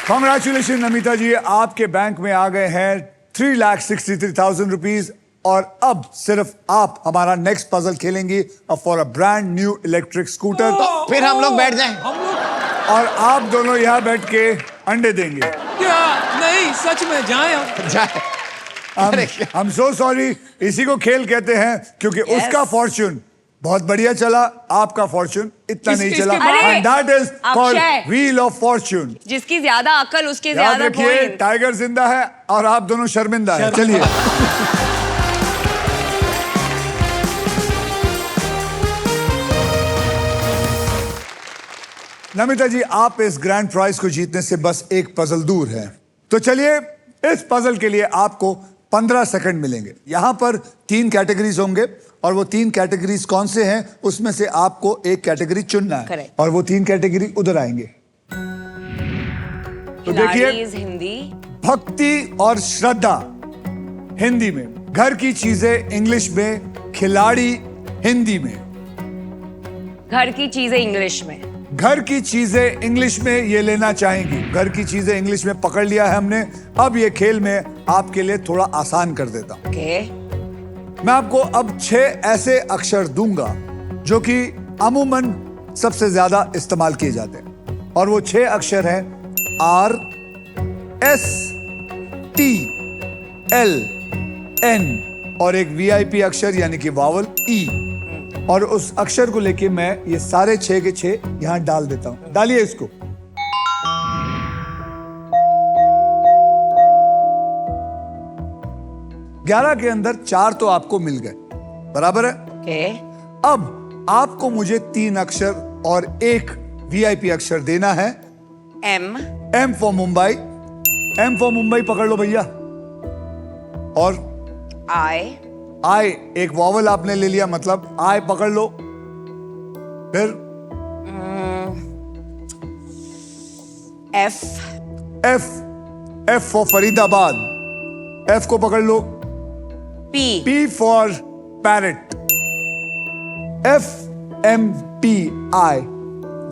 Congratulation Namita जी, आपके bank में आ गए हैं 3,63,000 रुपीज। और अब सिर्फ आप हमारा नेक्स्ट पजल खेलेंगी for a brand new electric scooter. फिर हम लोग बैठ जाएं। और आप दोनों यहाँ बैठ के अंडे देंगे। क्या? नहीं, सच में जाएं हम। जाए। हम सो सॉरी, इसी को खेल कहते हैं क्योंकि उसका फॉर्च्यून बहुत बढ़िया चला, आपका फॉर्च्यून इतना नहीं चला। And that is called wheel of Fortune. जिसकी ज्यादा अकल उसके याद ज्यादा रखिए, पॉइंट। टाइगर जिंदा है और आप दोनों शर्मिंदा है। चलिए नमिता जी, आप इस ग्रैंड प्राइज को जीतने से बस एक पजल दूर है। तो चलिए, इस पजल के लिए आपको 15 सेकंड मिलेंगे। यहां पर 3 कैटेगरीज होंगे और वो 3 कैटेगरीज कौन से हैं उसमें से आपको एक कैटेगरी चुनना है। Correct. और वो 3 कैटेगरी उधर आएंगे। तो देखिए, हिंदी, भक्ति और श्रद्धा हिंदी में, घर की चीजें इंग्लिश में, खिलाड़ी हिंदी में, घर की चीजें इंग्लिश में। घर की चीजें इंग्लिश में ये लेना चाहेंगी। घर की चीजें इंग्लिश में पकड़ लिया है हमने। अब ये खेल में आपके लिए थोड़ा आसान कर देता हूं। मैं आपको अब 6 ऐसे अक्षर दूंगा जो कि अमूमन सबसे ज्यादा इस्तेमाल किए जाते हैं। और वो 6 अक्षर हैं R, S, T, L, N और एक VIP अक्षर यानी कि वावल E। और उस अक्षर को लेके मैं ये सारे 6 के 6 यहां डाल देता हूं। डालिए इसको। ग्यारह के अंदर 4 तो आपको मिल गए, बराबर है। अब आपको मुझे 3 अक्षर और एक VIP अक्षर देना है। M for Mumbai. M for Mumbai पकड़ लो भैया। और I एक वॉवल आपने ले लिया, मतलब I पकड़ लो। फिर F फॉर फरीदाबाद। F को पकड़ लो। P for parrot. FMPI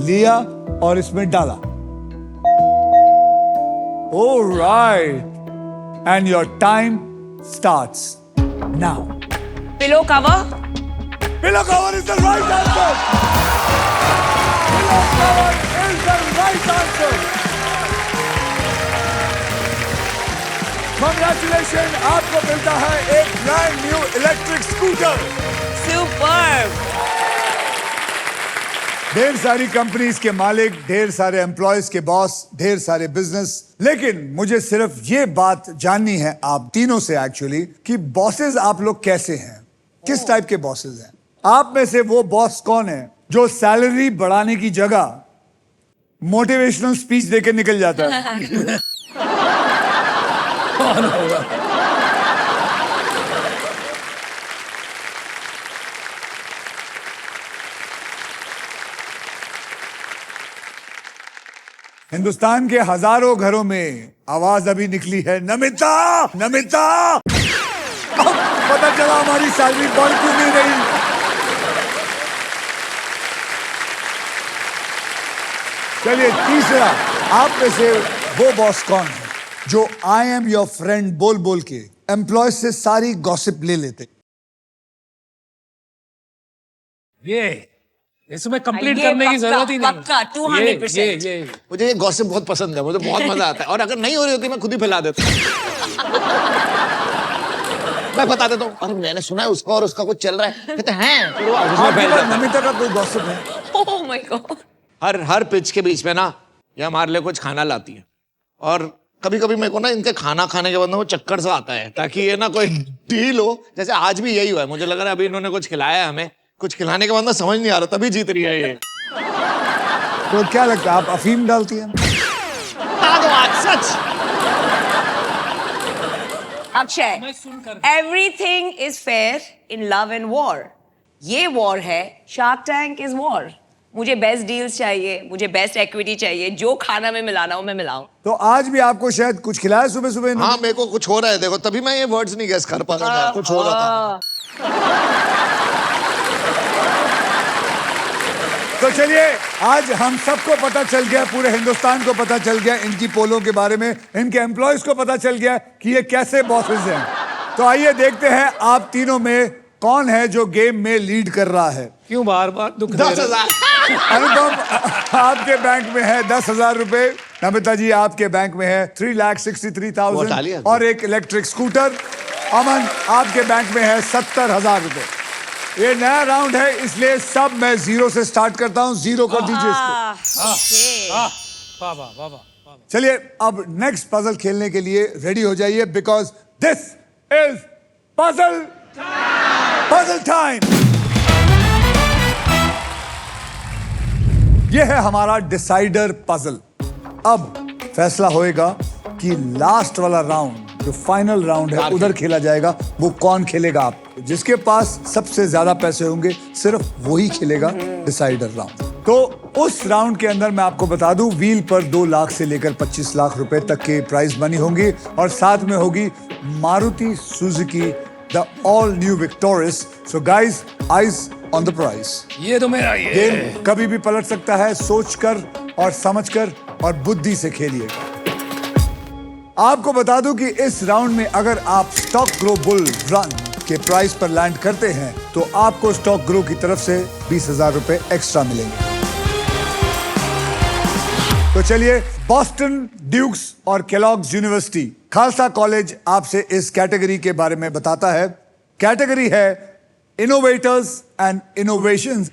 लिया और इसमें डाला। Alright, and your time starts now. Pillow cover. Pillow cover is the right answer. Pillow cover is the right answer. Congratulations, आपको मिलता है एक brand new electric scooter. Superb. ढेर सारी कंपनीज के मालिक, ढेर सारे एम्प्लॉयज के बॉस, ढेर सारे बिजनेस, लेकिन मुझे सिर्फ ये बात जाननी है आप तीनों से एक्चुअली कि बॉसेस आप लोग कैसे हैं, किस टाइप के बॉसेस हैं। आप में से वो बॉस कौन है जो सैलरी बढ़ाने की जगह मोटिवेशनल स्पीच देके निकल जाता है? कौन होगा? हिंदुस्तान के हजारों घरों में आवाज अभी निकली है, नमिता नमिता। अब पता चला हमारी सैलरी बढ़ क्यों नहीं रही। चलिए तीसरा, आप में से वो बॉस कौन है जो आई एम योर फ्रेंड बोल बोल के एम्प्लॉय से सारी गॉसिप ले लेते? ये इसमें कंप्लीट करने की जरूरत ही नहीं। पक्का 200%। ये मुझे ये गॉसिप बहुत पसंद है, मुझे बहुत मजा आता है। और अगर नहीं हो रही होती मैं खुद ही फैला देता। मैं बता देता हूँ, अरे मैंने सुना है उसका और उसका कुछ चल रहा है, कहते हैं फिर वो आपके पास नमिता का कोई गॉसिप है? Oh my God. Her pitch के बीच में ना ये हमारे लिए कुछ खाना लाती है। और कभी कभी मेरे को ना इनके खाना खाने के बाद ना वो चक्कर सा आता है, ताकि ये ना कोई डील हो। जैसे आज भी यही हुआ है, मुझे लग रहा है अभी इन्होंने कुछ खिलाया है हमें, कुछ खिलाने के बाद ना समझ नहीं आ रहा, तभी जीत रही है ये। तो क्या लगता है, आप अफीम डालती हैं? सच। Akshay, everything is fair in love and war. ये वॉर है, शार्क टैंक इज वॉर। मुझे बेस्ट डील्स चाहिए, मुझे बेस्ट इक्विटी चाहिए, जो खाना में मिलाना हो मैं मिलाऊं। तो आज भी आपको शायद कुछ खिलाया सुबह सुबह? हाँ, मेरे को कुछ हो रहा है, देखो तभी मैं ये वर्ड्स नहीं गेस कर पा रहा था, कुछ हो रहा था। तो चलिए, आज हम सबको पता चल गया, पूरे हिंदुस्तान को पता चल गया इनकी पोलों के बारे में, इनके एम्प्लॉयज को पता चल गया कि ये कैसे बॉसेस हैं। तो आइए देखते हैं आप तीनों में कौन है जो गेम में लीड कर रहा है। क्यों बार बार दुख दे रहे हो? 10,000। अनुपम आपके बैंक में है 10,000 रुपए, नमिता जी आपके बैंक में है वो डालिए। 3,63,000 और एक इलेक्ट्रिक स्कूटर। अमन आपके बैंक में है 70,000 रुपए। ये नया राउंड है इसलिए सब मैं जीरो से स्टार्ट करता हूँ, जीरो कर दीजिए इसको। वाह वाह वाह वाह। चलिए अब नेक्स्ट पजल खेलने के लिए रेडी हो जाइए, because this is puzzle time. यह है हमारा डिसाइडर पजल। अब फैसला होएगा कि लास्ट वाला राउंड, जो फाइनल राउंड है, उधर खेला जाएगा। वो कौन खेलेगा? आप जिसके पास सबसे ज्यादा पैसे होंगे सिर्फ वही खेलेगा डिसाइडर राउंड। तो उस राउंड के अंदर मैं आपको बता दूं, व्हील पर 2 लाख से लेकर 25 लाख रुपए तक के प्राइज मनी होंगी और साथ में होगी Maruti Suzuki the all new victorious. So guys, eyes on the price. ये तो मेरा ये गेम कभी भी पलट सकता है, सोचकर और समझकर और बुद्धि से खेलिएगा। आपको बता दूं कि इस राउंड में अगर आप स्टॉक ग्रो बुल रन के प्राइस पर लैंड करते हैं तो आपको स्टॉक ग्रो की तरफ से 20,000 रुपए एक्स्ट्रा मिलेंगे। तो चलिए, बॉस्टन, ड्यूक्स और केलॉग्स यूनिवर्सिटी, खालसा कॉलेज आपसे इस कैटेगरी के बारे में बताता है। कैटेगरी है इनोवेटर्स एंड इनोवेशंस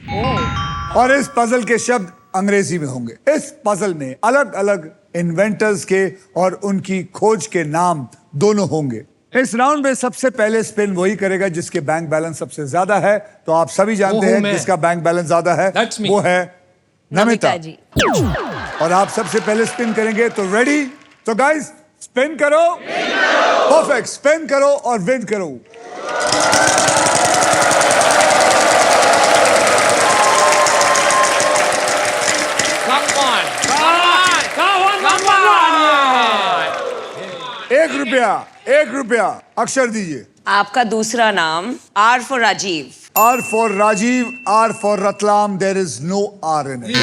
और इस पजल के शब्द अंग्रेजी में होंगे। इस पजल में अलग अलग इन्वेंटर्स के और उनकी खोज के नाम दोनों होंगे। इस राउंड में सबसे पहले स्पिन वही करेगा जिसके बैंक बैलेंस सबसे ज्यादा है। तो आप सभी जानते हैं जिसका बैंक बैलेंस ज्यादा है वो है नमिता जी। और आप सबसे पहले स्पिन करेंगे। तो रेडी? तो गाइस स्पिन करो। परफेक्ट, स्पिन करो और विन करो। एक रुपया अक्षर दीजिए। आपका दूसरा नाम R for Rajiv. R for Rajiv, R for Ratlam, there is no R in it.